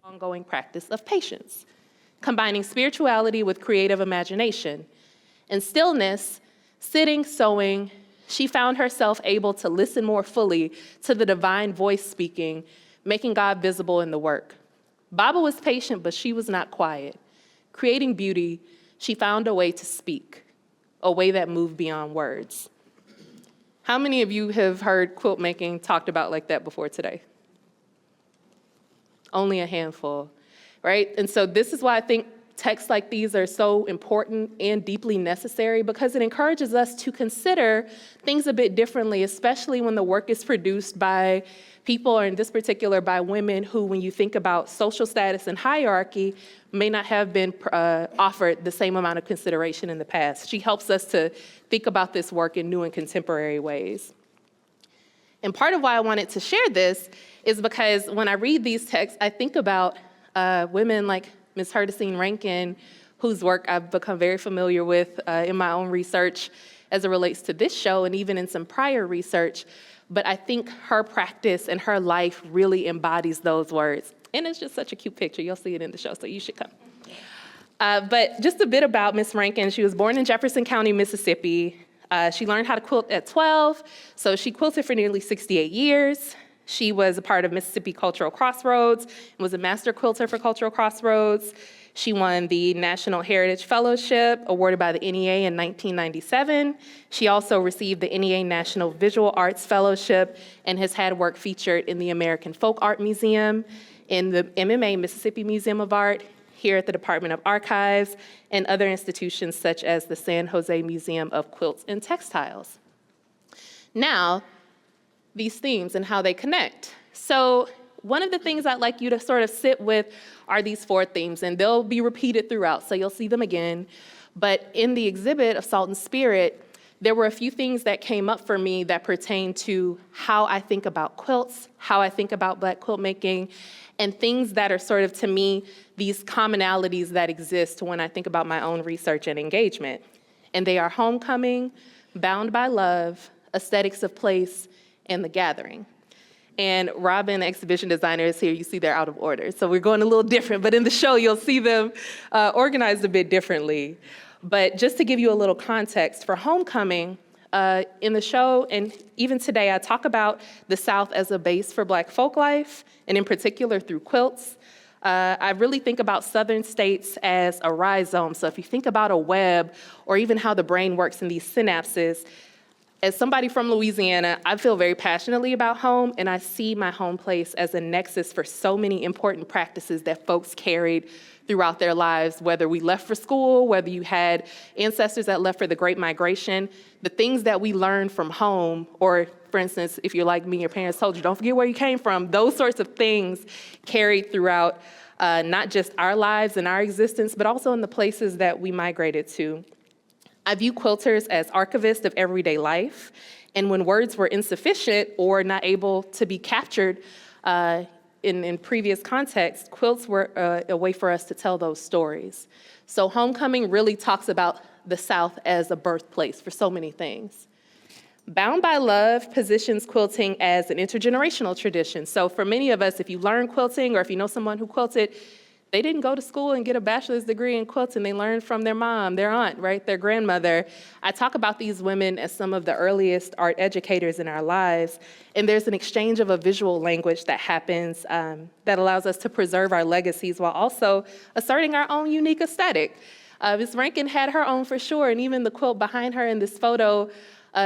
ongoing practice of patience, combining spirituality with creative imagination. In stillness, sitting, sewing, she found herself able to listen more fully to the divine voice speaking, making God visible in the work. Baba was patient, but she was not quiet. Creating beauty, she found a way to speak, a way that moved beyond words. How many of you have heard quilt making talked about like that before today? Only a handful, right? And so this is why I think texts like these are so important and deeply necessary, because it encourages us to consider things a bit differently, especially when the work is produced by people, or in this particular, by women who, when you think about social status and hierarchy, may not have been offered the same amount of consideration in the past. She helps us to think about this work in new and contemporary ways. And part of why I wanted to share this is because when I read these texts, I think about women like Ms. Hystercine Rankin, whose work I've become very familiar with in my own research as it relates to this show and even in some prior research. But I think her practice and her life really embodies those words. And it's just such a cute picture. You'll see it in the show, so you should come. But just a bit about Ms. Rankin. She was born in Jefferson County, Mississippi. She learned how to quilt at 12, so she quilted for nearly 68 years. She was a part of Mississippi Cultural Crossroads and was a master quilter for Cultural Crossroads. She won the National Heritage Fellowship awarded by the NEA in 1997. She also received the NEA National Visual Arts Fellowship and has had work featured in the American Folk Art Museum, in the MMA Mississippi Museum of Art, here at the Department of Archives, and other institutions such as the San Jose Museum of Quilts and Textiles. Now, these themes and how they connect. So one of the things I'd like you to sort of sit with are these 4 themes, and they'll be repeated throughout, so you'll see them again. But in the exhibit of Salt and Spirit, there were a few things that came up for me that pertain to how I think about quilts, how I think about Black quilt making, and things that are sort of, to me, these commonalities that exist when I think about my own research and engagement. And they are homecoming, bound by love, aesthetics of place, and the gathering. And Robin, the exhibition designer, is here. You see they're out of order. So we're going a little different, but in the show, you'll see them organized a bit differently. But just to give you a little context, for homecoming, in the show, and even today, I talk about the South as a base for Black folk life, and in particular through quilts. I really think about Southern states as a rhizome. So if you think about a web, or even how the brain works in these synapses, as somebody from Louisiana, I feel very passionately about home, and I see my home place as a nexus for so many important practices that folks carried throughout their lives, whether we left for school, whether you had ancestors that left for the Great Migration. The things that we learned from home, or for instance, if you're like me, your parents told you, don't forget where you came from, those sorts of things carried throughout not just our lives and our existence, but also in the places that we migrated to. I view quilters as archivists of everyday life, and when words were insufficient or not able to be captured in previous contexts, quilts were a way for us to tell those stories. So homecoming really talks about the South as a birthplace for so many things. Bound by Love positions quilting as an intergenerational tradition. So for many of us, if you learn quilting or if you know someone who quilted, they didn't go to school and get a bachelor's degree in quilting. They learned from their mom, their aunt, right, their grandmother. I talk about these women as some of the earliest art educators in our lives. And there's an exchange of a visual language that happens that allows us to preserve our legacies while also asserting our own unique aesthetic. Ms. Rankin had her own for sure, and even the quilt behind her in this photo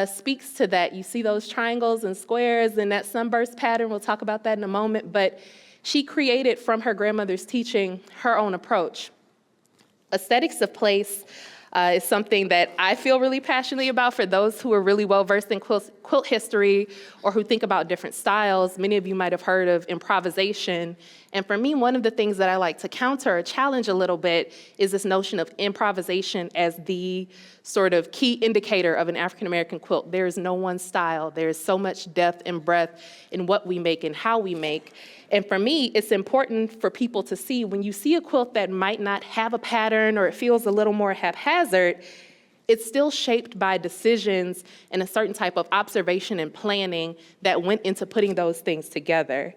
speaks to that. You see those triangles and squares and that sunburst pattern. We'll talk about that in a moment. But she created from her grandmother's teaching her own approach. Aesthetics of place is something that I feel really passionately about for those who are really well-versed in quilt history or who think about different styles. Many of you might have heard of improvisation. And for me, one of the things that I like to counter or challenge a little bit is this notion of improvisation as the sort of key indicator of an African-American quilt. There is no one style. There is so much depth and breadth in what we make and how we make. And for me, it's important for people to see when you see a quilt that might not have a pattern or it feels a little more haphazard, it's still shaped by decisions and a certain type of observation and planning that went into putting those things together.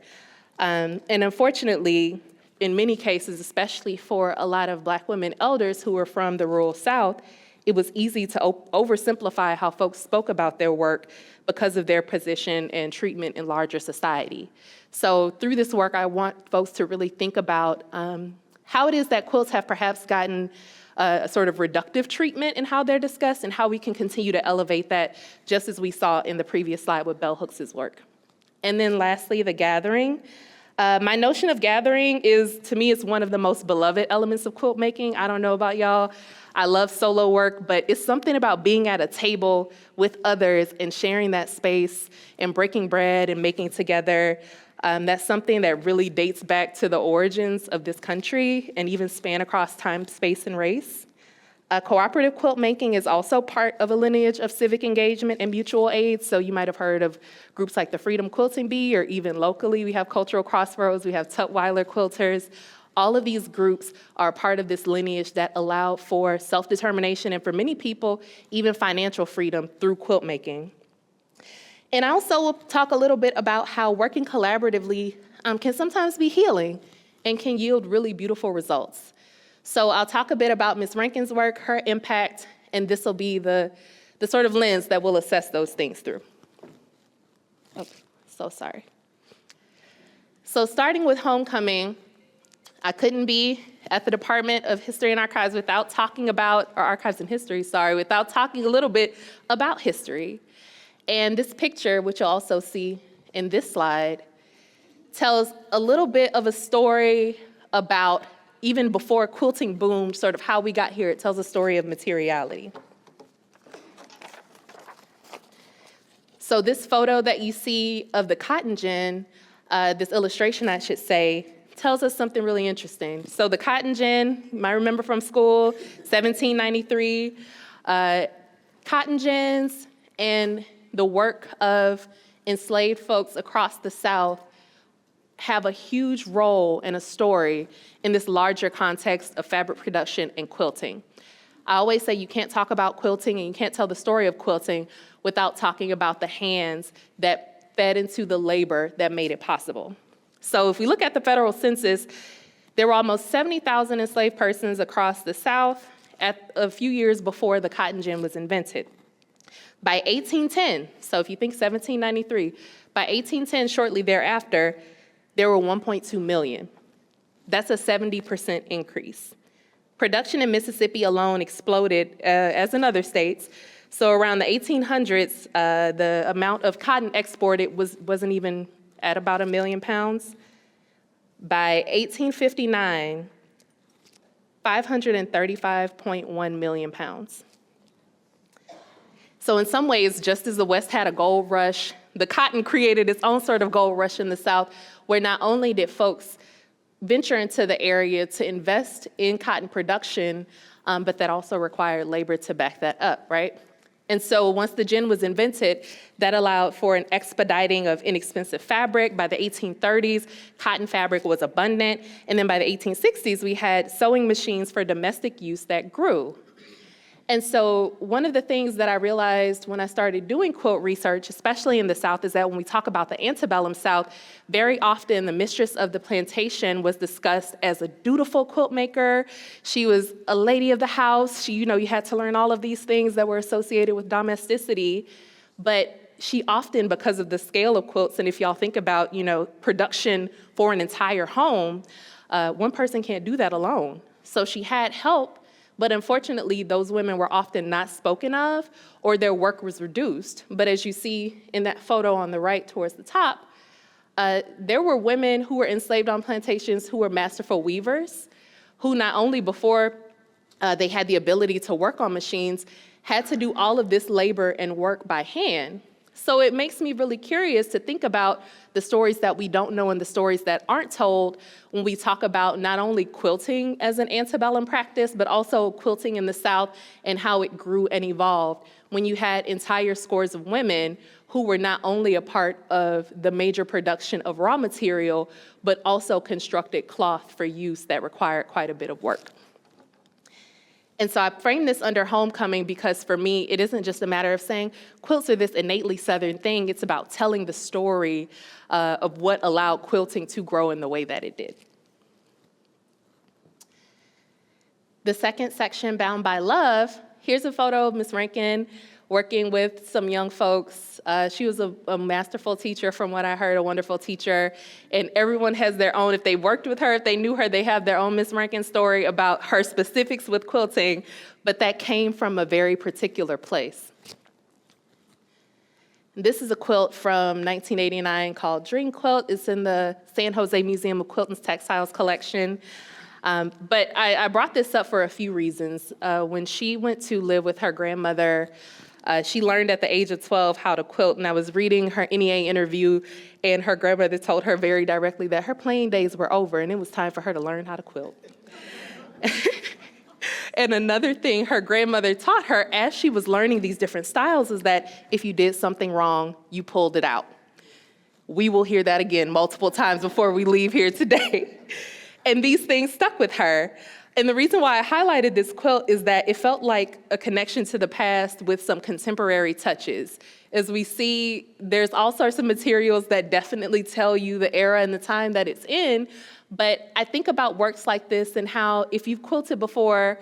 And unfortunately, in many cases, especially for a lot of Black women elders who were from the rural South, it was easy to oversimplify how folks spoke about their work because of their position and treatment in larger society. So through this work, I want folks to really think about how it is that quilts have perhaps gotten a sort of reductive treatment in how they're discussed and how we can continue to elevate that, just as we saw in the previous slide with Bell Hooks' work. And then lastly, the gathering. My notion of gathering is, to me, it's one of the most beloved elements of quilt making. I don't know about y'all. I love solo work, but it's something about being at a table with others and sharing that space and breaking bread and making together. That's something that really dates back to the origins of this country and even span across time, space, and race. Cooperative quilt making is also part of a lineage of civic engagement and mutual aid. So you might have heard of groups like the Freedom Quilting Bee, or even locally, we have Cultural Crossroads, we have Tutwiler Quilters. All of these groups are part of this lineage that allow for self-determination and, for many people, even financial freedom through quilt making. And I also will talk a little bit about how working collaboratively can sometimes be healing and can yield really beautiful results. So I'll talk a bit about Ms. Rankin's work, her impact, and this will be the sort of lens that we'll assess those things through. Oh, so sorry. So starting with homecoming, I couldn't be at the Department of History and Archives without talking about, or Archives and History, sorry, without talking a little bit about history. And this picture, which you'll also see in this slide, tells a little bit of a story about, even before quilting boomed, sort of how we got here. It tells a story of materiality. So this photo that you see of the cotton gin, this illustration, I should say, tells us something really interesting. So the cotton gin, you might remember from school, 1793, cotton gins and the work of enslaved folks across the South have a huge role and a story in this larger context of fabric production and quilting. I always say you can't talk about quilting and you can't tell the story of quilting without talking about the hands that fed into the labor that made it possible. So if we look at the federal census, there were almost 70,000 enslaved persons across the South at a few years before the cotton gin was invented. By 1810, so if you think 1793, by 1810, shortly thereafter, there were 1.2 million. That's a 70% increase. Production in Mississippi alone exploded, as in other states. So around the 1800s, the amount of cotton exported wasn't even at about 1 million pounds. By 1859, 535.1 million pounds. So in some ways, just as the West had a gold rush, the cotton created its own sort of gold rush in the South, where not only did folks venture into the area to invest in cotton production, but that also required labor to back that up, right? And so once the gin was invented, that allowed for an expediting of inexpensive fabric. By the 1830s, cotton fabric was abundant. And then by the 1860s, we had sewing machines for domestic use that grew. And so one of the things that I realized when I started doing quilt research, especially in the South, is that when we talk about the antebellum South, very often the mistress of the plantation was discussed as a dutiful quilt maker. She was a lady of the house. You had to learn all of these things that were associated with domesticity. But she often, because of the scale of quilts, and if y'all think about, production for an entire home, one person can't do that alone. So she had help. But unfortunately, those women were often not spoken of, or their work was reduced. But as you see in that photo on the right towards the top, there were women who were enslaved on plantations who were masterful weavers, who not only before they had the ability to work on machines, had to do all of this labor and work by hand. So it makes me really curious to think about the stories that we don't know and the stories that aren't told when we talk about not only quilting as an antebellum practice, but also quilting in the South and how it grew and evolved when you had entire scores of women who were not only a part of the major production of raw material, but also constructed cloth for use that required quite a bit of work. And so I frame this under homecoming because for me, it isn't just a matter of saying quilts are this innately Southern thing. It's about telling the story of what allowed quilting to grow in the way that it did. The second section, Bound by Love, here's a photo of Ms. Rankin working with some young folks. She was a masterful teacher, from what I heard, a wonderful teacher. And everyone has their own, if they worked with her, if they knew her, they have their own Ms. Rankin story about her specifics with quilting, but that came from a very particular place. This is a quilt from 1989 called Dream Quilt. It's in the San Jose Museum of Quilting Textiles collection. But I brought this up for a few reasons. When she went to live with her grandmother, she learned at the age of 12 how to quilt, and I was reading her NEA interview, and her grandmother told her very directly that her playing days were over and it was time for her to learn how to quilt. And another thing her grandmother taught her as she was learning these different styles is that if you did something wrong, you pulled it out. We will hear that again multiple times before we leave here today. And these things stuck with her. And the reason why I highlighted this quilt is that it felt like a connection to the past with some contemporary touches. As we see, there's all sorts of materials that definitely tell you the era and the time that it's in. But I think about works like this and how if you've quilted before,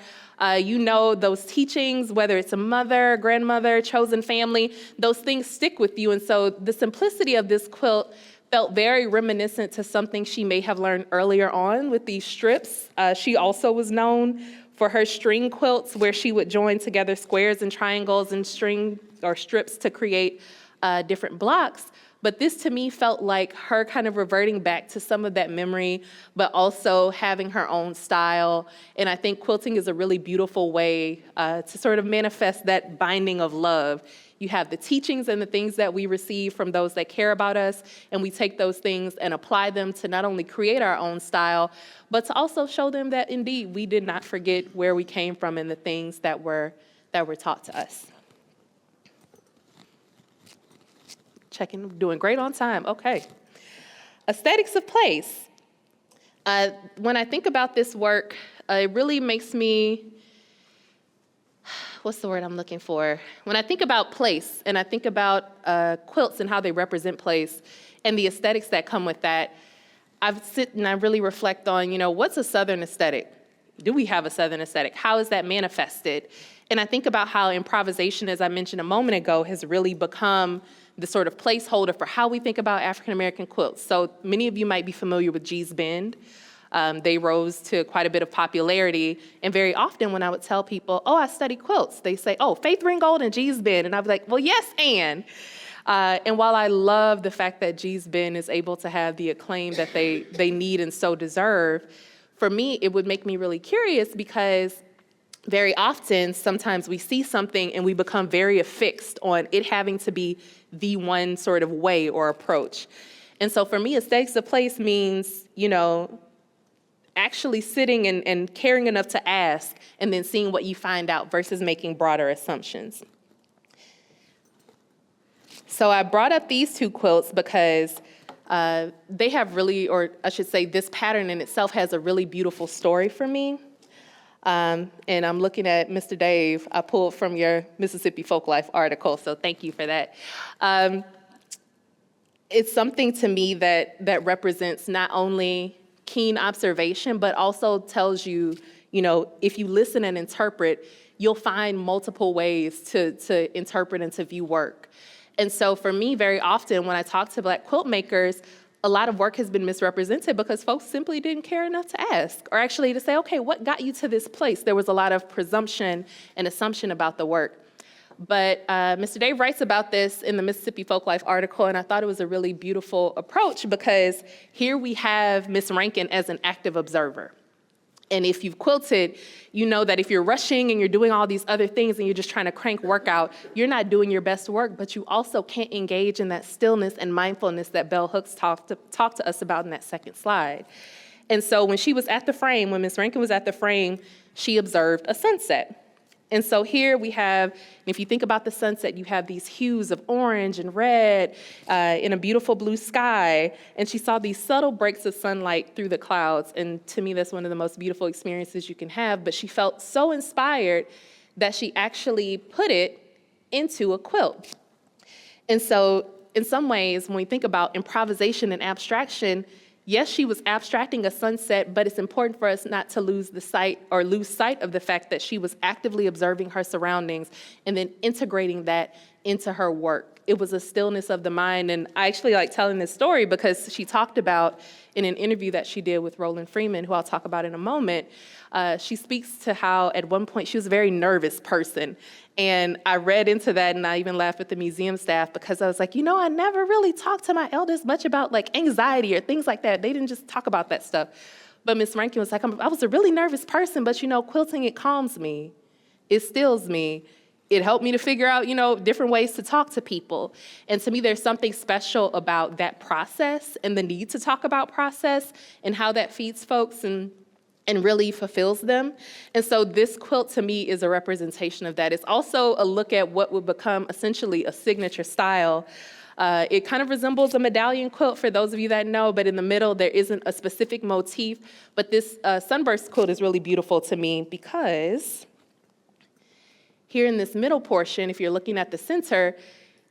you know those teachings, whether it's a mother, grandmother, chosen family, those things stick with you. And so the simplicity of this quilt felt very reminiscent to something she may have learned earlier on with these strips. She also was known for her string quilts, where she would join together squares and triangles and string or strips to create different blocks. But this to me felt like her kind of reverting back to some of that memory, but also having her own style. And I think quilting is a really beautiful way to sort of manifest that binding of love. You have the teachings and the things that we receive from those that care about us, and we take those things and apply them to not only create our own style, but to also show them that indeed we did not forget where we came from and the things that were taught to us. Checking, doing great on time, okay. Aesthetics of place. When I think about this work, it really makes me, what's the word I'm looking for? When I think about place and I think about quilts and how they represent place and the aesthetics that come with that, I sit and I really reflect on, what's a Southern aesthetic? Do we have a Southern aesthetic? How is that manifested? And I think about how improvisation, as I mentioned a moment ago, has really become the sort of placeholder for how we think about African-American quilts. So many of you might be familiar with Gee's Bend. They rose to quite a bit of popularity. And very often when I would tell people, oh, I study quilts, they say, oh, Faith Ringgold and Gee's Bend. And I'd be like, well, yes, and while I love the fact that Gee's Bend is able to have the acclaim that they need and so deserve, for me, it would make me really curious because very often, sometimes we see something and we become very affixed on it having to be the one sort of way or approach. And so for me, aesthetics of place means, actually sitting and caring enough to ask and then seeing what you find out versus making broader assumptions. So I brought up these two quilts because they have really, or I should say this pattern in itself has a really beautiful story for me. And I'm looking at Mr. Dave. I pulled from your Mississippi Folklife article, so thank you for that. It's something to me that represents not only keen observation, but also tells you, if you listen and interpret, you'll find multiple ways to interpret and to view work. And so for me, very often when I talk to Black quilt makers, a lot of work has been misrepresented because folks simply didn't care enough to ask, or actually to say, okay, what got you to this place? There was a lot of presumption and assumption about the work. But Mr. Dave writes about this in the Mississippi Folklife article, and I thought it was a really beautiful approach because here we have Miss Rankin as an active observer. And if you've quilted, you know that if you're rushing and you're doing all these other things and you're just trying to crank work out, you're not doing your best work, but you also can't engage in that stillness and mindfulness that Bell Hooks talked to us about in that second slide. And so when she was at the frame, when Ms. Rankin was at the frame, she observed a sunset. And so here we have, if you think about the sunset, you have these hues of orange and red in a beautiful blue sky. And she saw these subtle breaks of sunlight through the clouds. And to me, that's one of the most beautiful experiences you can have. But she felt so inspired that she actually put it into a quilt. And so in some ways, when we think about improvisation and abstraction, yes, she was abstracting a sunset, but it's important for us not to lose sight of the fact that she was actively observing her surroundings and then integrating that into her work. It was a stillness of the mind. And I actually like telling this story because she talked about in an interview that she did with Roland Freeman, who I'll talk about in a moment, she speaks to how at one point she was a very nervous person. And I read into that, and I even laughed with the museum staff because I was like, I never really talked to my elders much about like anxiety or things like that. They didn't just talk about that stuff. But Miss Rankin was like, I was a really nervous person, but quilting, it calms me. It stills me. It helped me to figure out, different ways to talk to people. And to me, there's something special about that process and the need to talk about process and how that feeds folks and really fulfills them. And so this quilt to me is a representation of that. It's also a look at what would become essentially a signature style. It kind of resembles a medallion quilt for those of you that know, but in the middle there isn't a specific motif. But this sunburst quilt is really beautiful to me because here in this middle portion, if you're looking at the center,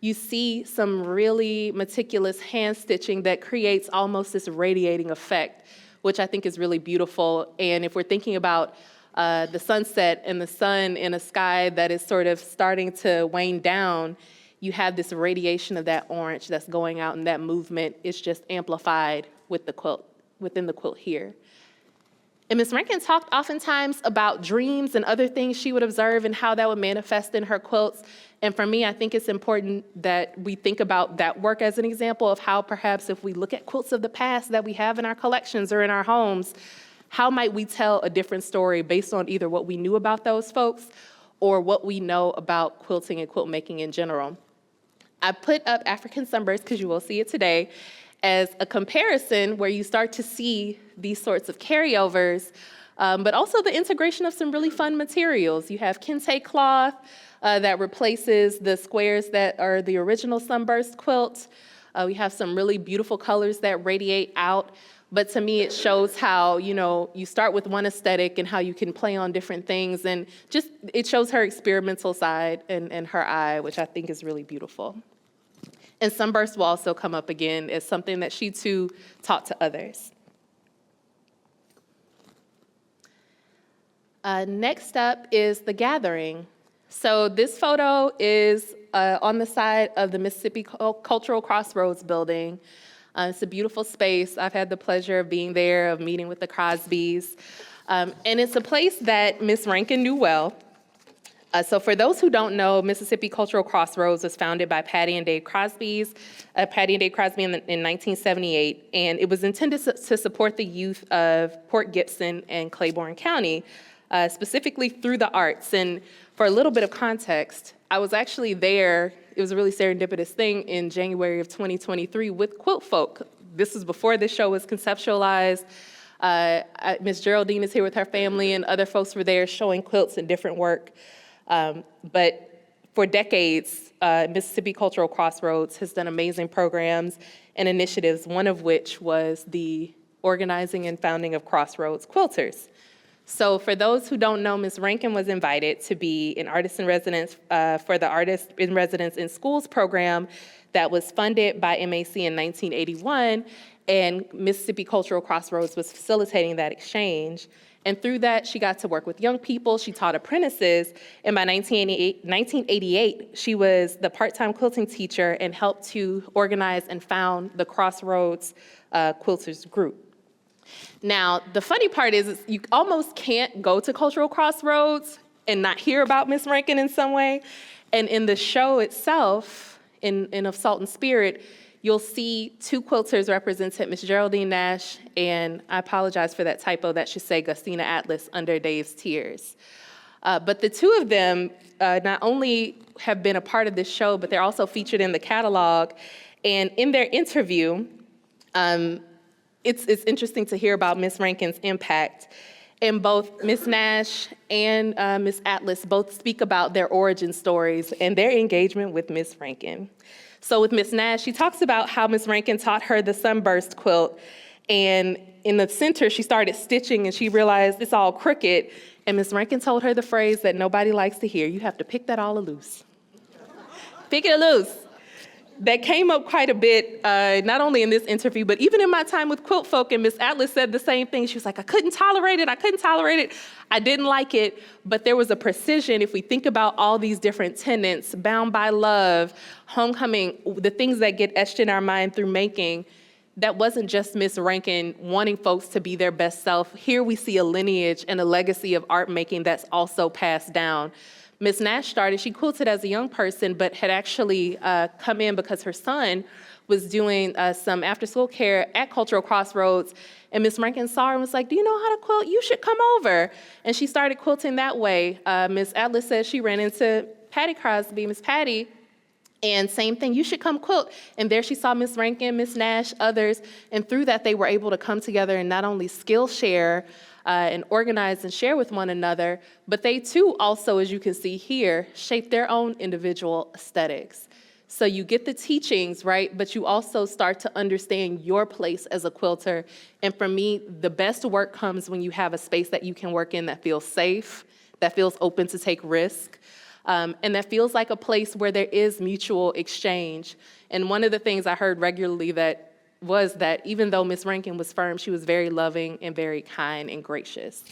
you see some really meticulous hand stitching that creates almost this radiating effect, which I think is really beautiful. And if we're thinking about the sunset and the sun in a sky that is sort of starting to wane down, you have this radiation of that orange that's going out, and that movement is just amplified with the quilt, within the quilt here. And Ms. Rankin talked oftentimes about dreams and other things she would observe and how that would manifest in her quilts. And for me, I think it's important that we think about that work as an example of how perhaps if we look at quilts of the past that we have in our collections or in our homes, how might we tell a different story based on either what we knew about those folks or what we know about quilting and quilt making in general. I put up African Sunburst, because you will see it today, as a comparison where you start to see these sorts of carryovers, but also the integration of some really fun materials. You have kente cloth that replaces the squares that are the original Sunburst quilt. We have some really beautiful colors that radiate out, but to me it shows how, you start with one aesthetic and how you can play on different things, and just it shows her experimental side and her eye, which I think is really beautiful. And Sunburst will also come up again as something that she too taught to others. Next up is The Gathering. So this photo is on the side of the Mississippi Cultural Crossroads building. It's a beautiful space. I've had the pleasure of being there, of meeting with the Crosbys. And it's a place that Miss Rankin knew well. So for those who don't know, Mississippi Cultural Crossroads was founded by Patty and Dave Crosby in 1978, and it was intended to support the youth of Port Gibson and Claiborne County, specifically through the arts. And for a little bit of context, I was actually there, it was a really serendipitous thing, in January of 2023 with Quilt Folk. This was before this show was conceptualized. Miss Geraldine is here with her family, and other folks were there showing quilts and different work. But for decades, Mississippi Cultural Crossroads has done amazing programs and initiatives, one of which was the organizing and founding of Crossroads Quilters. So for those who don't know, Ms. Rankin was invited to be an artist in residence for the Artist in Residence in Schools program that was funded by MAC in 1981, and Mississippi Cultural Crossroads was facilitating that exchange. And through that, she got to work with young people, she taught apprentices, and by 1988, she was the part-time quilting teacher and helped to organize and found the Crossroads Quilters group. Now, the funny part is you almost can't go to Cultural Crossroads and not hear about Miss Rankin in some way. And in the show itself, in Of Salt and Spirit, you'll see two quilters represented, Miss Geraldine Nash, and I apologize for that typo, that should say Gustina Atlas under Dave's Tears. But the two of them not only have been a part of this show, but they're also featured in the catalog. And in their interview, it's interesting to hear about Miss Rankin's impact. And both Miss Nash and Miss Atlas both speak about their origin stories and their engagement with Miss Rankin. So with Miss Nash, she talks about how Miss Rankin taught her the Sunburst quilt, and in the center, she started stitching and she realized it's all crooked, and Miss Rankin told her the phrase that nobody likes to hear: you have to pick that all loose. Pick it loose. that came up quite a bit, not only in this interview, but even in my time with Quilt Folk, and Miss Atlas said the same thing. She was like, I couldn't tolerate it. I didn't like it, but there was a precision. If we think about all these different tenets, bound by love, homecoming, the things that get etched in our mind through making, that wasn't just Miss Rankin wanting folks to be their best self. Here we see a lineage and a legacy of art making that's also passed down. Miss Nash she quilted as a young person, but had actually come in because her son was doing some after-school care at Cultural Crossroads, and Miss Rankin saw her and was like, do you know how to quilt? You should come over. And she started quilting that way. Miss Atlas said she ran into Patty Crosby, Miss Patty, and same thing, you should come quilt. And there she saw Miss Rankin, Miss Nash, others, and through that they were able to come together and not only skill share, and organize and share with one another, but they too also, as you can see here, shape their own individual aesthetics. So you get the teachings, right, but you also start to understand your place as a quilter. And for me, the best work comes when you have a space that you can work in that feels safe, that feels open to take risk, and that feels like a place where there is mutual exchange. And one of the things I heard regularly was that even though Miss Rankin was firm, she was very loving and very kind and gracious.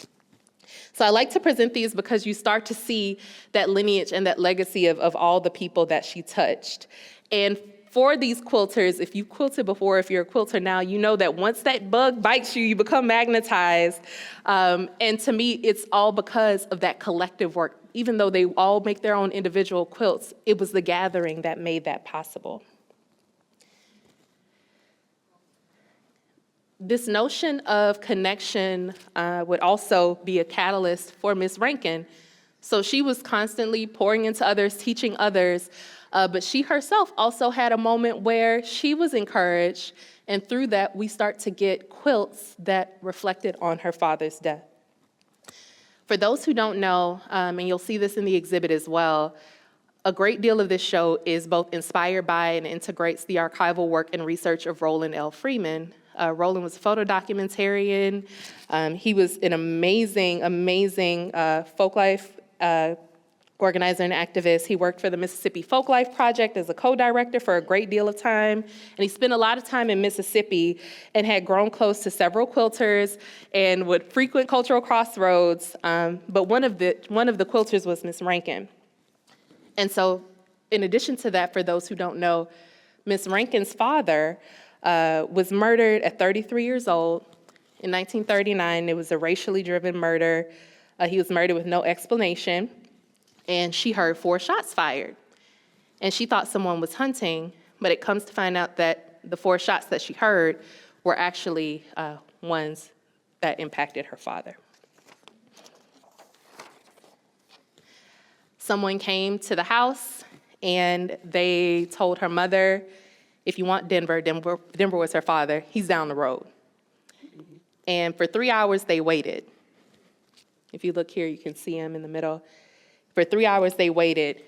So I like to present these because you start to see that lineage and that legacy of all the people that she touched. And for these quilters, if you've quilted before, if you're a quilter now, you know that once that bug bites you, you become magnetized. And to me, it's all because of that collective work. Even though they all make their own individual quilts, it was the gathering that made that possible. This notion of connection would also be a catalyst for Miss Rankin. So she was constantly pouring into others, teaching others, but she herself also had a moment where she was encouraged, and through that we start to get quilts that reflected on her father's death. For those who don't know, and you'll see this in the exhibit as well, a great deal of this show is both inspired by and integrates the archival work and research of Roland L. Freeman. Roland was a photo documentarian. He was an amazing folklife organizer and activist. He worked for the Mississippi Folklife Project as a co-director for a great deal of time. And he spent a lot of time in Mississippi and had grown close to several quilters and would frequent Cultural Crossroads. But one of the quilters was Miss Rankin. And so in addition to that, for those who don't know, Miss Rankin's father was murdered at 33 years old in 1939. It was a racially driven murder. He was murdered with no explanation, and she heard 4 shots fired. And she thought someone was hunting, but it comes to find out that the 4 shots that she heard were actually ones that impacted her father. Someone came to the house, and they told her mother, if you want Denver was her father, he's down the road. And for 3 hours, they waited. If you look here, you can see him in the middle. For 3 hours, they waited,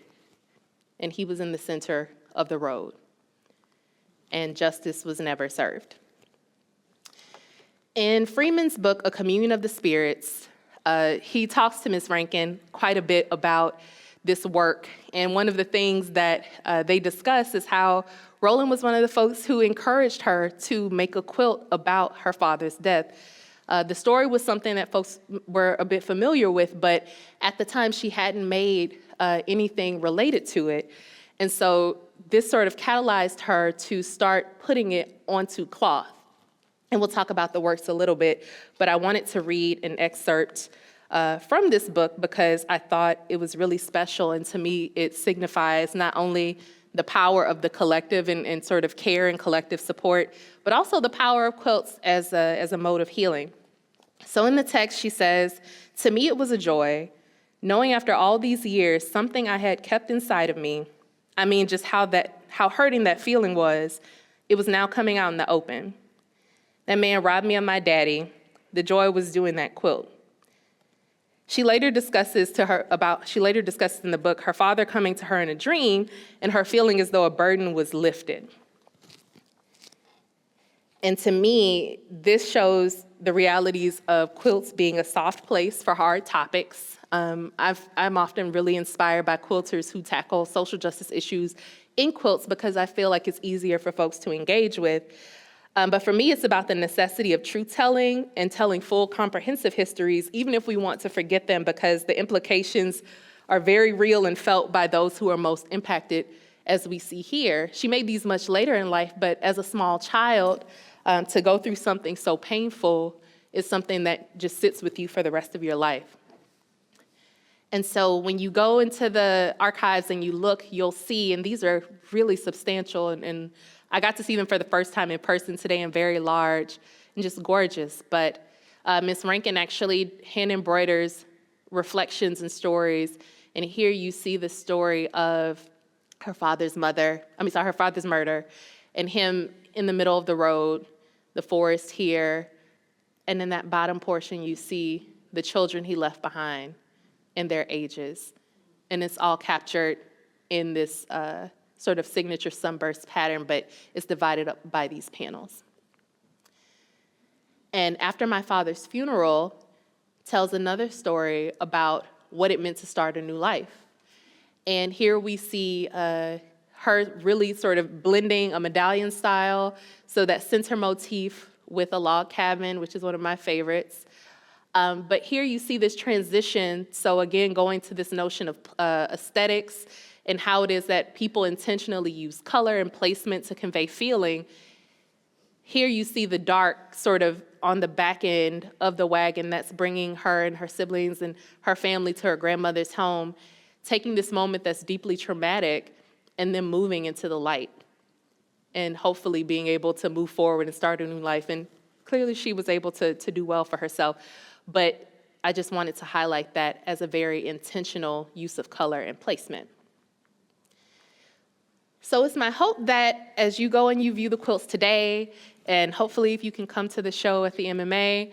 and he was in the center of the road. And justice was never served. In Freeman's book, A Communion of the Spirits, he talks to Ms. Rankin quite a bit about this work. And one of the things that they discuss is how Roland was one of the folks who encouraged her to make a quilt about her father's death. The story was something that folks were a bit familiar with, but at the time she hadn't made anything related to it. And so this sort of catalyzed her to start putting it onto cloth. And we'll talk about the works a little bit, but I wanted to read an excerpt from this book because I thought it was really special, and to me it signifies not only the power of the collective and sort of care and collective support, but also the power of quilts as a mode of healing. So in the text, she says, "To me, it was a joy, knowing after all these years, something I had kept inside of me, I mean, just how hurting that feeling was, it was now coming out in the open. That man robbed me of my daddy. The joy was doing that quilt." She later discusses in the book her father coming to her in a dream and her feeling as though a burden was lifted. And to me, this shows the realities of quilts being a soft place for hard topics. I'm often really inspired by quilters who tackle social justice issues in quilts because I feel like it's easier for folks to engage with. But for me, it's about the necessity of truth-telling and telling full, comprehensive histories, even if we want to forget them, because the implications are very real and felt by those who are most impacted, as we see here. She made these much later in life, but as a small child, to go through something so painful is something that just sits with you for the rest of your life. And so when you go into the archives and you look, you'll see, and these are really substantial, and I got to see them for the first time in person today, and very large and just gorgeous. But Ms. Rankin actually hand embroiders reflections and stories, and here you see the story of her father's murder, and him in the middle of the road, the forest here, and in that bottom portion you see the children he left behind and their ages. And it's all captured in this sort of signature sunburst pattern, but it's divided up by these panels. And After My Father's Funeral tells another story about what it meant to start a new life. And here we see her really sort of blending a medallion style, so that center motif with a log cabin, which is one of my favorites. But here you see this transition, so again, going to this notion of aesthetics and how it is that people intentionally use color and placement to convey feeling. Here you see the dark sort of on the back end of the wagon that's bringing her and her siblings and her family to her grandmother's home, taking this moment that's deeply traumatic and then moving into the light and hopefully being able to move forward and start a new life. And clearly she was able to do well for herself. But I just wanted to highlight that as a very intentional use of color and placement. So it's my hope that as you go and you view the quilts today, and hopefully if you can come to the show at the MMA,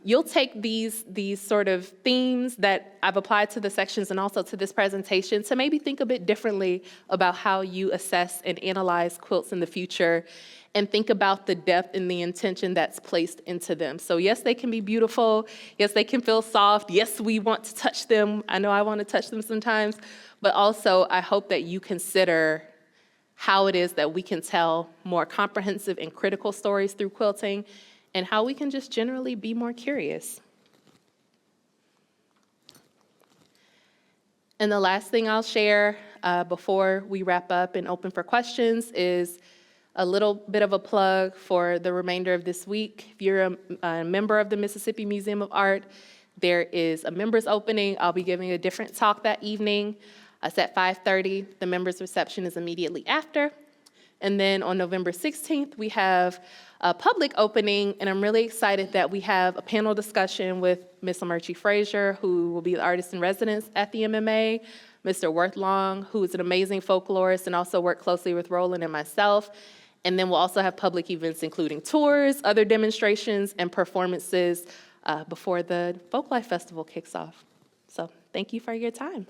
you'll take these sort of themes that I've applied to the sections and also to this presentation to maybe think a bit differently about how you assess and analyze quilts in the future, and think about the depth and the intention that's placed into them. So yes, they can be beautiful. Yes, they can feel soft. Yes, we want to touch them. I know I want to touch them sometimes. But also, I hope that you consider how it is that we can tell more comprehensive and critical stories through quilting, and how we can just generally be more curious. And the last thing I'll share before we wrap up and open for questions is a little bit of a plug for the remainder of this week. If you're a member of the Mississippi Museum of Art, there is a members opening. I'll be giving a different talk that evening. It's at 5:30. The members reception is immediately after. And then on November 16th, we have a public opening, and I'm really excited that we have a panel discussion with Ms. Amerchi Frazier, who will be the artist in residence at the MMA, Mr. Worth Long, who is an amazing folklorist and also worked closely with Roland and myself. And then we'll also have public events including tours, other demonstrations, and performances before the Folklife Festival kicks off. So thank you for your time.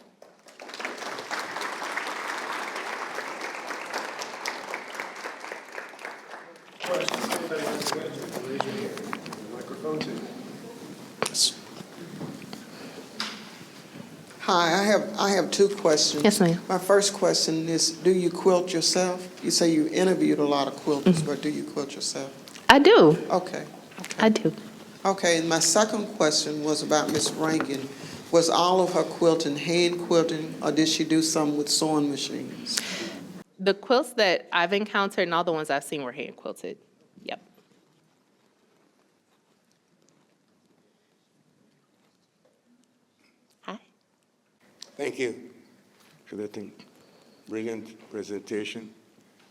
Hi, I have two questions. Yes, ma'am. My first question is, do you quilt yourself? You say you interviewed a lot of quilters, but do you quilt yourself? I do. Okay. I do. Okay, and my second question was about Miss Rankin. Was all of her quilting hand quilting, or did she do some with sewing machines? The quilts that I've encountered and all the ones I've seen were hand quilted. Yep. Hi. Thank you for that brilliant presentation.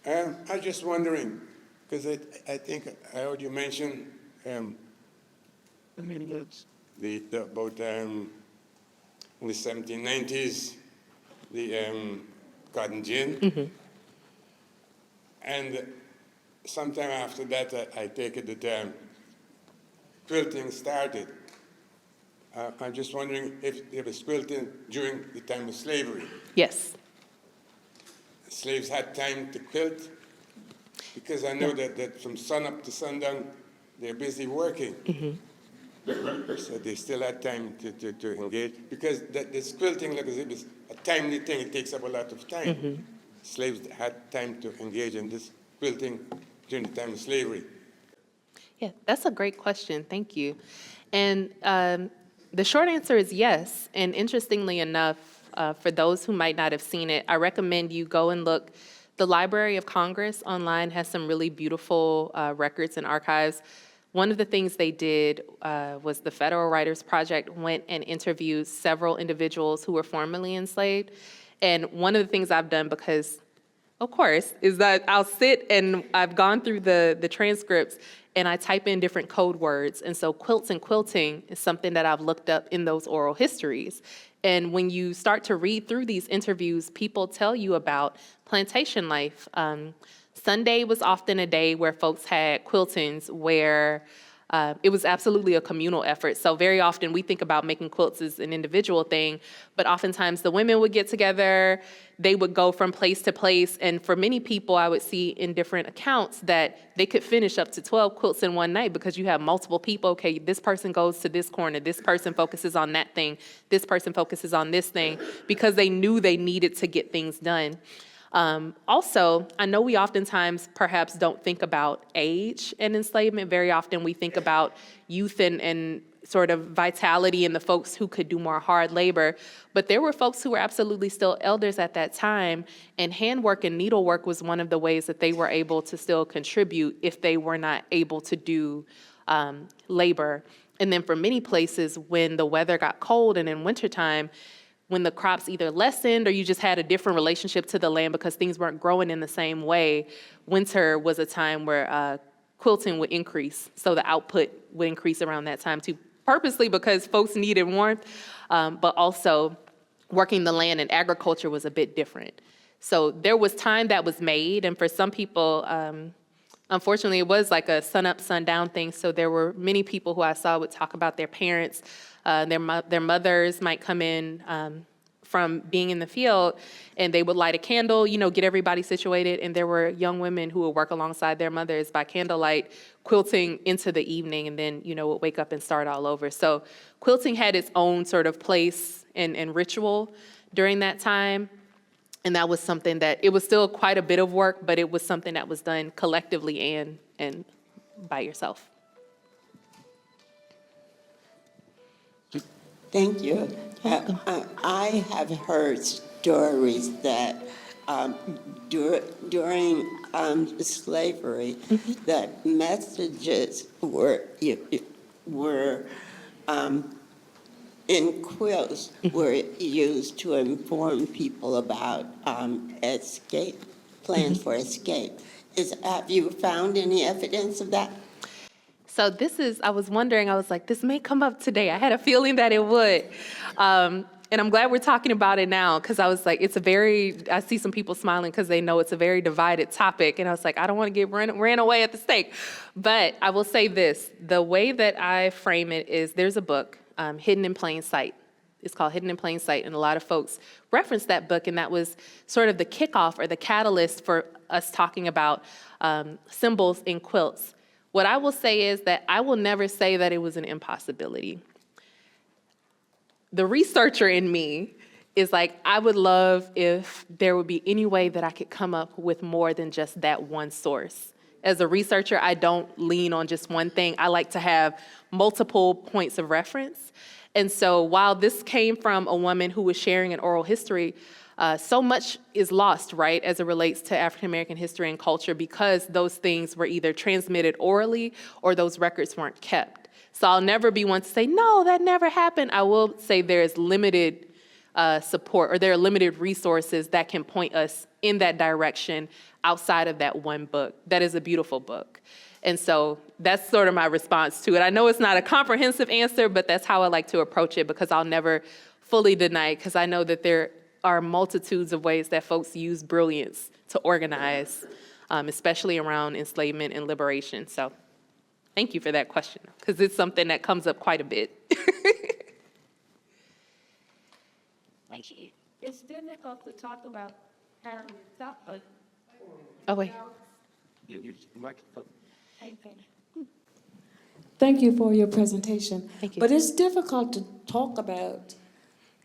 I was just wondering, because I think I heard you mention about in the 1790s, the cotton gin. Mm-hmm. And sometime after that, I take it that quilting started. I'm just wondering if there was quilting during the time of slavery. Yes. Slaves had time to quilt, because I know that from sun up to sundown, they're busy working. Mm-hmm. So they still had time to engage, because this quilting, like I said, is a timely thing. It takes up a lot of time. Mm-hmm. slaves had time to engage in this quilting during the time of slavery? Yeah, that's a great question. Thank you. And the short answer is yes. And interestingly enough, for those who might not have seen it, I recommend you go and look. The Library of Congress online has some really beautiful records and archives. One of the things they did was the Federal Writers Project went and interviewed several individuals who were formerly enslaved. And one of the things I've done, because of course, is that I'll sit and I've gone through the transcripts and I type in different code words. And so quilts and quilting is something that I've looked up in those oral histories. And when you start to read through these interviews, people tell you about plantation life. Sunday was often a day where folks had quiltings where it was absolutely a communal effort. So very often we think about making quilts as an individual thing, but oftentimes the women would get together, they would go from place to place, and for many people I would see in different accounts that they could finish up to 12 quilts in one night because you have multiple people. Okay, this person goes to this corner, this person focuses on that thing, this person focuses on this thing, because they knew they needed to get things done. Also, I know we oftentimes perhaps don't think about age and enslavement. Very often we think about youth and sort of vitality and the folks who could do more hard labor. But there were folks who were absolutely still elders at that time, and handwork and needlework was one of the ways that they were able to still contribute if they were not able to do labor. And then for many places, when the weather got cold and in wintertime, when the crops either lessened or you just had a different relationship to the land because things weren't growing in the same way, winter was a time where quilting would increase. So the output would increase around that time too, purposely because folks needed warmth, but also working the land and agriculture was a bit different. So there was time that was made, and for some people, unfortunately, it was like a sun-up, sun-down thing. So there were many people who I saw would talk about their parents. Their mothers might come in from being in the field, and they would light a candle, get everybody situated. And there were young women who would work alongside their mothers by candlelight, quilting into the evening, and then, would wake up and start all over. So quilting had its own sort of place and ritual during that time. And that was something that, it was still quite a bit of work, but it was something that was done collectively and by yourself. Thank you. I have heard stories that during slavery, that messages were in quilts were used to inform people about escape, plans for escape. Have you found any evidence of that? So I was wondering, I was like, this may come up today. I had a feeling that it would. And I'm glad we're talking about it now, because I was like, I see some people smiling because they know it's a very divided topic. And I was like, I don't want to get ran away at the stake. But I will say this, the way that I frame it is there's a book, Hidden in Plain Sight. It's called Hidden in Plain Sight, and a lot of folks reference that book, and that was sort of the kickoff or the catalyst for us talking about symbols in quilts. What I will say is that I will never say that it was an impossibility. The researcher in me is like, I would love if there would be any way that I could come up with more than just that one source. As a researcher, I don't lean on just one thing. I like to have multiple points of reference. And so while this came from a woman who was sharing an oral history, so much is lost, right, as it relates to African-American history and culture, because those things were either transmitted orally or those records weren't kept. So I'll never be one to say, no, that never happened. I will say there is limited support, or there are limited resources that can point us in that direction outside of that one book. That is a beautiful book. And so that's sort of my response to it. I know it's not a comprehensive answer, but that's how I like to approach it, because I'll never fully deny it, because I know that there are multitudes of ways that folks use brilliance to organize, especially around enslavement and liberation. So thank you for that question, because it's something that comes up quite a bit. Thank you. It's difficult to talk about Harriet Tubman. Oh, wait. Thank you for your presentation. Thank you. But it's difficult to talk about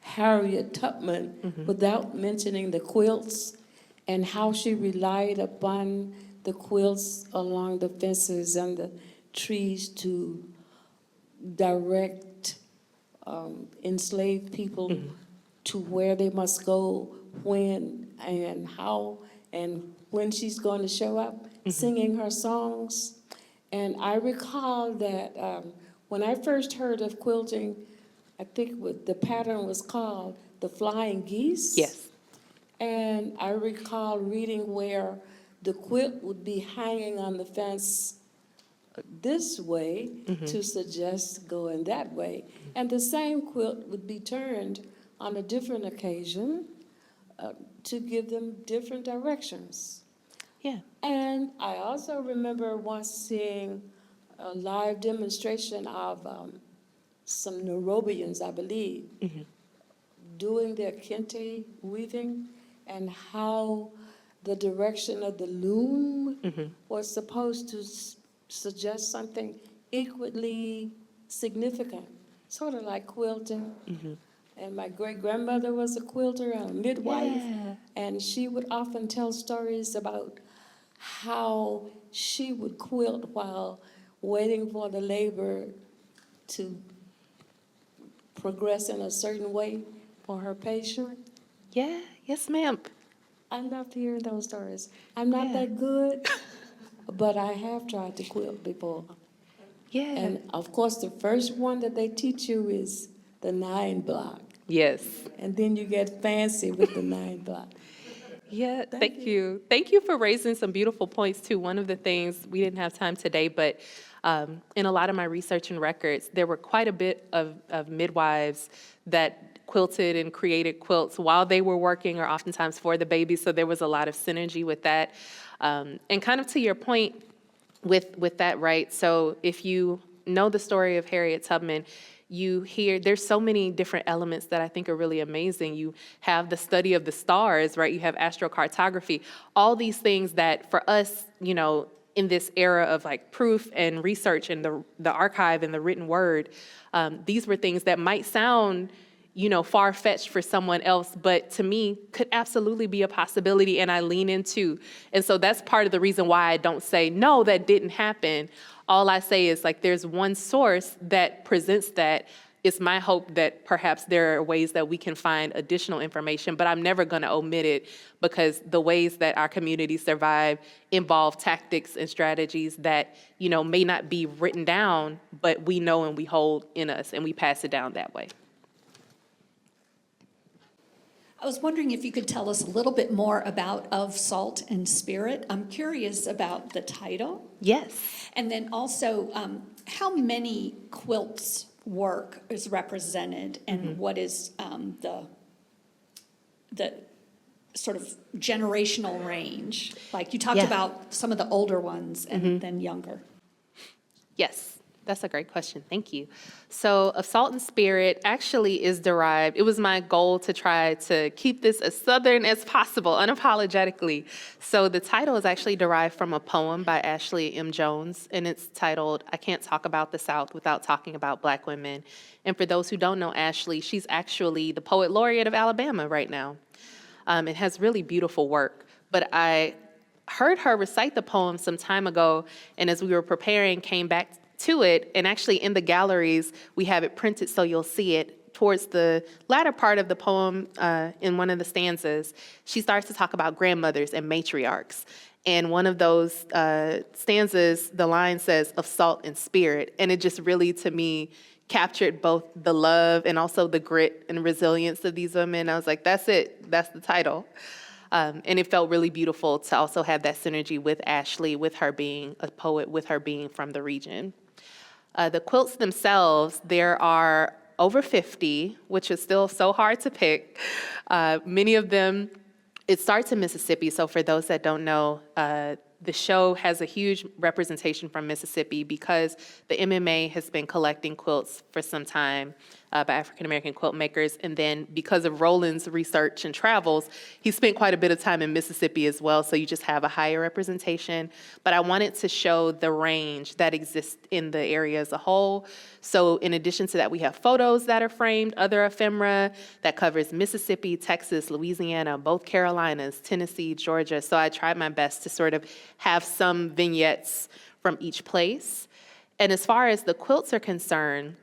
Harriet Tubman without mentioning the quilts and how she relied upon the quilts along the fences and the trees to direct enslaved people to where they must go, when and how, and when she's going to show up, singing her songs. And I recall that when I first heard of quilting, I think the pattern was called the flying geese. Yes. And I recall reading where the quilt would be hanging on the fence this way to suggest going that way. And the same quilt would be turned on a different occasion to give them different directions. Yeah. And I also remember once seeing a live demonstration of some Nairobians, I believe, doing their kente weaving, and how the direction of the loom was supposed to suggest something equally significant, sort of like quilting. And my great-grandmother was a quilter and a midwife, Yeah. and she would often tell stories about how she would quilt while waiting for the labor to progress in a certain way for her patient. Yeah. Yes, ma'am. I loved hearing those stories. I'm not Yeah. that good, but I have tried to quilt before. Yeah. And of course, the first one that they teach you is the 9-block. Yes. And then you get fancy with the 9-block. Yeah, thank you. Thank you for raising some beautiful points, too. One of the things, we didn't have time today, but in a lot of my research and records, there were quite a bit of midwives that quilted and created quilts while they were working, or oftentimes for the baby, so there was a lot of synergy with that. And kind of to your point with that, right? So if you know the story of Harriet Tubman, you hear there's so many different elements that I think are really amazing. You have the study of the stars, right? You have astrocartography, all these things that for us, in this era of like proof and research and the archive and the written word, these were things that might sound, far-fetched for someone else, but to me could absolutely be a possibility, and I lean into. And so that's part of the reason why I don't say, no, that didn't happen. All I say is, like, there's one source that presents that. It's my hope that perhaps there are ways that we can find additional information, but I'm never going to omit it, because the ways that our communities survive involve tactics and strategies that, may not be written down, but we know and we hold in us, and we pass it down that way. I was wondering if you could tell us a little bit more about Of Salt and Spirit. I'm curious about the title. Yes. And then also, how many quilts work is represented, and what is the sort of generational range? Like, you talked Yeah. about some of the older ones and then younger. Yes, that's a great question. Thank you. So Of Salt and Spirit actually is derived, it was my goal to try to keep this as Southern as possible, unapologetically. So the title is actually derived from a poem by Ashley M. Jones, and it's titled, I Can't Talk About the South Without Talking About Black Women. And for those who don't know Ashley, she's actually the Poet Laureate of Alabama right now. It has really beautiful work, but I heard her recite the poem some time ago, and as we were preparing, came back to it, and actually in the galleries, we have it printed so you'll see it. Towards the latter part of the poem, in one of the stanzas, she starts to talk about grandmothers and matriarchs. And one of those stanzas, the line says, of salt and spirit. And it just really, to me, captured both the love and also the grit and resilience of these women. I was like, that's it, that's the title. And it felt really beautiful to also have that synergy with Ashley, with her being a poet, with her being from the region. The quilts themselves, there are over 50, which is still so hard to pick. Many of them, it starts in Mississippi. So for those that don't know, the show has a huge representation from Mississippi because the MMA has been collecting quilts for some time by African-American quilt makers. And then because of Roland's research and travels, he spent quite a bit of time in Mississippi as well, so you just have a higher representation. But I wanted to show the range that exists in the area as a whole. So in addition to that, we have photos that are framed, other ephemera that covers Mississippi, Texas, Louisiana, both Carolinas, Tennessee, Georgia. So I tried my best to sort of have some vignettes from each place. And as far as the quilts are concerned,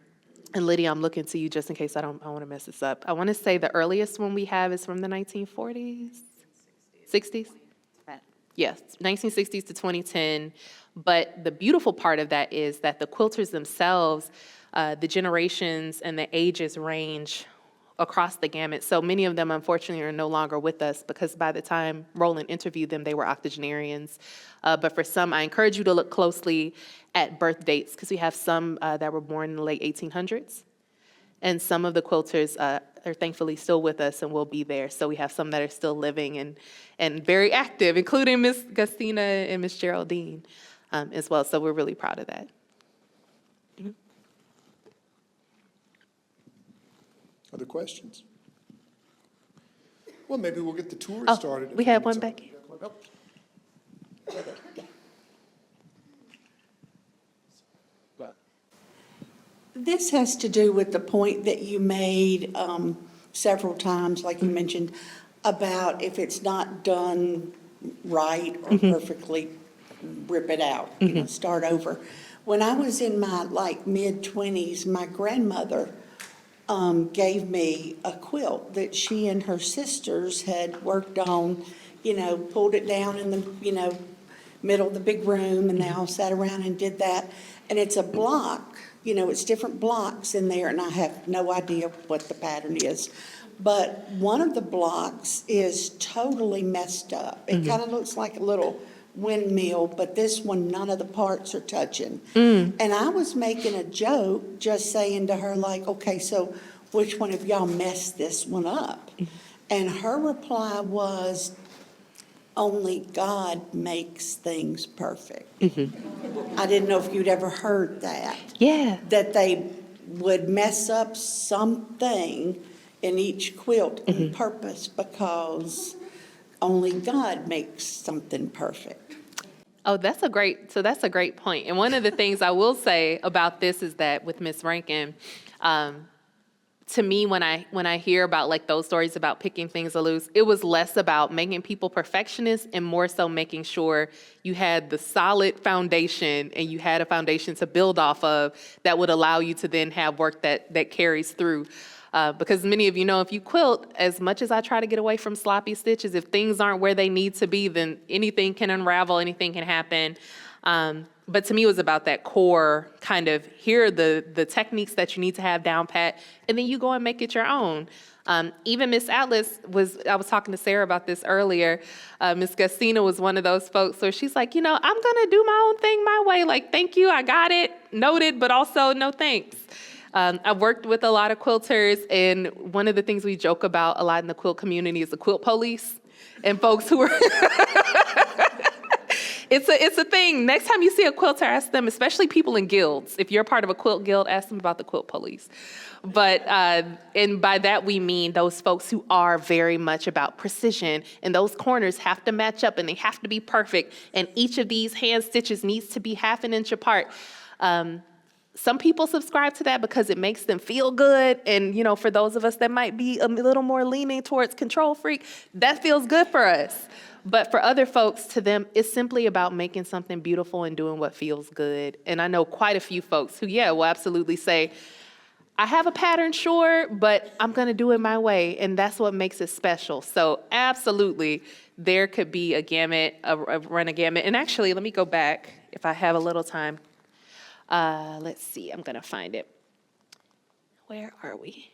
and Lydia, I'm looking to you just in case I want to mess this up. I want to say the earliest one we have is from the 1940s, 60s? Yes, 1960s to 2010. But the beautiful part of that is that the quilters themselves, the generations and the ages range across the gamut. So many of them, unfortunately, are no longer with us because by the time Roland interviewed them, they were octogenarians. But for some, I encourage you to look closely at birth dates because we have some that were born in the late 1800s. And some of the quilters are thankfully still with us and will be there. So we have some that are still living and very active, including Miss Gustina and Miss Geraldine as well. So we're really proud of that. Other questions? Well, maybe we'll get the tour Oh, started. we have one back here. Oh. This has to do with the point that you made several times, like you mentioned, about if it's not done right or perfectly, rip it out, start over. When I was in my mid-20s, my grandmother gave me a quilt that she and her sisters had worked on, pulled it down in the, middle of the big room, and they all sat around and did that. And it's a block, it's different blocks in there, and I have no idea what the pattern is. But one of the blocks is totally messed up. It kind of looks like a little windmill, but this one, none of the parts are touching. And I was making a joke, just saying to her, okay, so which one of y'all messed this one up? And her reply was, only God makes things perfect. I didn't know if you'd ever heard that. Yeah. That they would mess up something in each quilt on purpose because only God makes something perfect. Oh, that's a great point. And one of the things I will say about this is that with Miss Rankin, to me, when I hear about those stories about picking things loose, it was less about making people perfectionists and more so making sure you had the solid foundation and you had a foundation to build off of that would allow you to then have work that carries through. Because many of you know, if you quilt, as much as I try to get away from sloppy stitches, if things aren't where they need to be, then anything can unravel, anything can happen. But to me, it was about that core kind of, here are the techniques that you need to have down pat, and then you go and make it your own. Even Miss Atlas I was talking to Sarah about this earlier. Miss Gustina was one of those folks where she's like, I'm going to do my own thing my way. Thank you, I got it, noted, but also no thanks. I've worked with a lot of quilters, and one of the things we joke about a lot in the quilt community is the quilt police and folks who are... It's a thing. Next time you see a quilter, ask them, especially people in guilds. If you're part of a quilt guild, ask them about the quilt police. But, and by that we mean those folks who are very much about precision, and those corners have to match up and they have to be perfect, and each of these hand stitches needs to be half an inch apart. Some people subscribe to that because it makes them feel good. And, for those of us that might be a little more leaning towards control freak, that feels good for us. But for other folks, to them, it's simply about making something beautiful and doing what feels good. And I know quite a few folks who, will absolutely say, I have a pattern, sure, but I'm going to do it my way. And that's what makes it special. So absolutely, there could be a gamut, run a gamut. And actually, let me go back if I have a little time. Let's see, I'm going to find it. Where are we?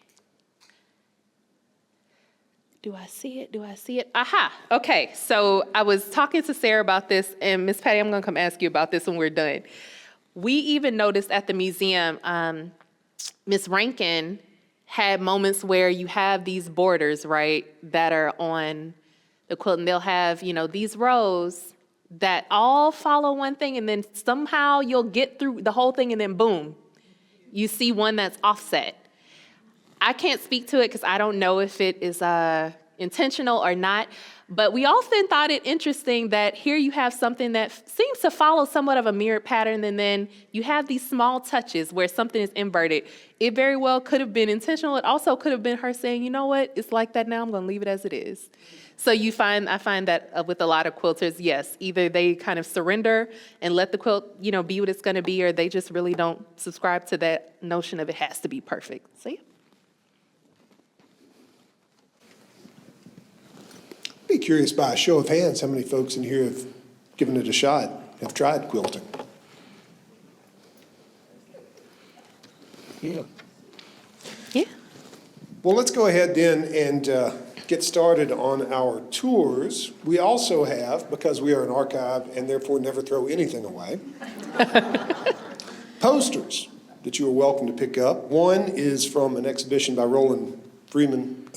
Do I see it? Aha, okay. So I was talking to Sarah about this, and Miss Patty, I'm going to come ask you about this when we're done. We even noticed at the museum, Miss Rankin had moments where you have these borders, right, that are on the quilt, and they'll have, these rows that all follow one thing, and then somehow you'll get through the whole thing, and then boom, you see one that's offset. I can't speak to it because I don't know if it is intentional or not, but we often thought it interesting that here you have something that seems to follow somewhat of a mirrored pattern, and then you have these small touches where something is inverted. It very well could have been intentional. It also could have been her saying, you know what, it's like that now, I'm going to leave it as it is. So I find that with a lot of quilters, yes, either they kind of surrender and let the quilt, be what it's going to be, or they just really don't subscribe to that notion of it has to be perfect. So yeah. Be curious by a show of hands, how many folks in here have given it a shot, have tried quilting? Yeah. Yeah. Well, let's go ahead then and get started on our tours. We also have, because we are an archive and therefore never throw anything away, posters that you are welcome to pick up. One is from an exhibition by Roland Freeman,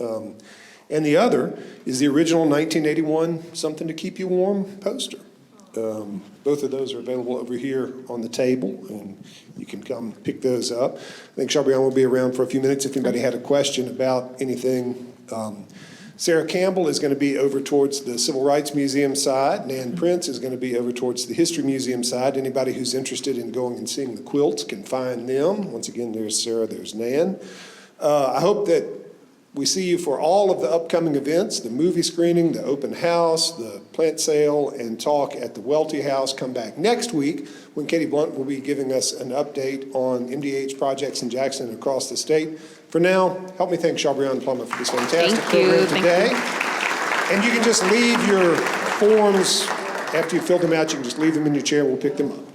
and the other is the original 1981 Something to Keep You Warm poster. Both of those are available over here on the table, and you can come pick those up. I think Sharbreon will be around for a few minutes if anybody had a question about anything. Sarah Campbell is going to be over towards the Civil Rights Museum side. Nan Prince is going to be over towards the History Museum side. Anybody who's interested in going and seeing the quilts can find them. Once again, there's Sarah, there's Nan. I hope that we see you for all of the upcoming events, the movie screening, the open house, the plant sale, and talk at the Welty House. Come back next week when Katie Blunt will be giving us an update on MDH projects in Jackson and across the state. For now, help me thank Sharbreon Plummer for this fantastic program today. And you can just leave your forms, after you fill them out, you can just leave them in your chair, we'll pick them up.